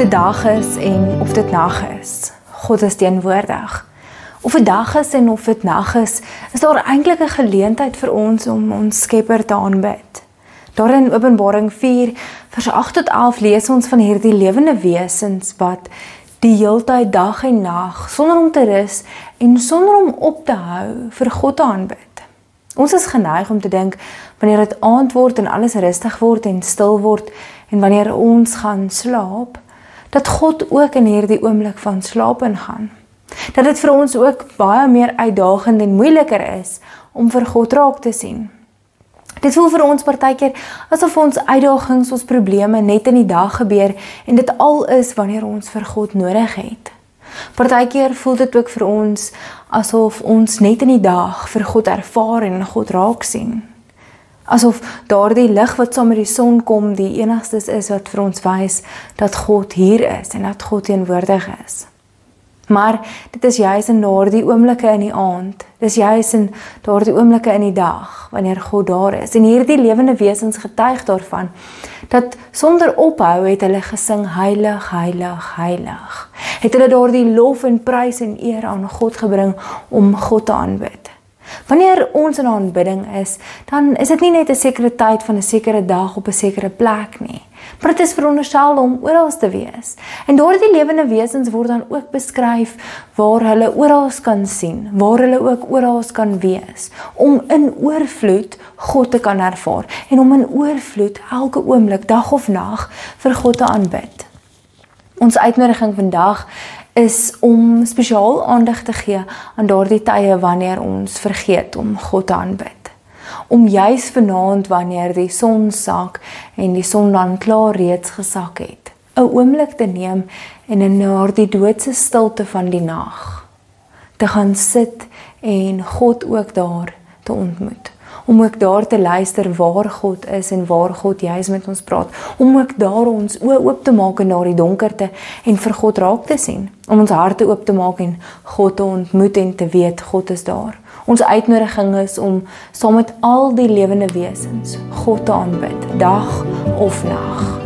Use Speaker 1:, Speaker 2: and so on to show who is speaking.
Speaker 1: dit dag is en of dit nag is, God is teenwoordig. Of dit dag is en of dit nag is daar eintlik 'n geleentheid vir ons om ons Skepper te aanbid. Daar in Openbaring 4 vers 8 tot 11 lees ons van hierdie lewende wesens wat die heeltyd dag en nag, sonder om te rus en sonder om op te hou, vir God te aanbid. Ons is geneig om te dink, wanneer dit aand word en alles rustig word en stil word, en wanneer ons gaan slaap, dat God ook in hierdie oomblik van slaap ingaan. Dat dit vir ons ook baie meer uitdagend en moeiliker is om vir God raak te sien. Dit voel vir ons partykeer asof ons uitdagings, ons probleme net in die dag gebeur en dit al is wanneer ons vir God nodig het. Partykeer voel dit ook vir ons asof ons net in die dag vir God ervaar en God raak sien. Asof daardie lig wat saam met die son kom die enigstes is wat vir ons wys dat God hier is en dat God teenwoordig is. Maar dit is juis in daardie oomblikke in die aand, dis juis in daardie oomblikke in die dag, wanneer God daar is. En hierdie lewende wesens getuig daarvan, dat sonder ophou het hulle gesing, heilig, heilig, heilig. Het hulle daardie lof en prys en eer aan God gebring om God te aanbid. Wanneer ons in aanbidding is, dan is dit nie net 'n sekere tyd van 'n sekere dag op 'n sekere plek nie, maar dit is veronderstel om oral te wees. En daardie lewende wesens word dan ook beskryf waar hulle oral kan sien, waar hulle ook oral kan wees, om in oorvloed God te kan ervaar en om in oorvloed elke oomblik, dag of nag, vir God te aanbid. Ons uitnodiging vandag is om spesiaal aandag te gee aan daardie tye wanneer ons vergeet om God te aanbid. Om juis vanaand wanneer die son sak en die son dan klaar reeds gesak het, 'n oomblik te neem en in daardie doodse stilte van die nag te gaan sit en God ook daar te ontmoet. Om ook daar te luister waar God is en waar God juis met ons praat. Om ook daar ons oë oop te maak in daardie donkerte en vir God raak te sien. Om ons harte oop te maak en God te ontmoet en te weet God is daar. Ons uitnodiging is om saam met al die lewende wesens God te aanbid, dag of nag.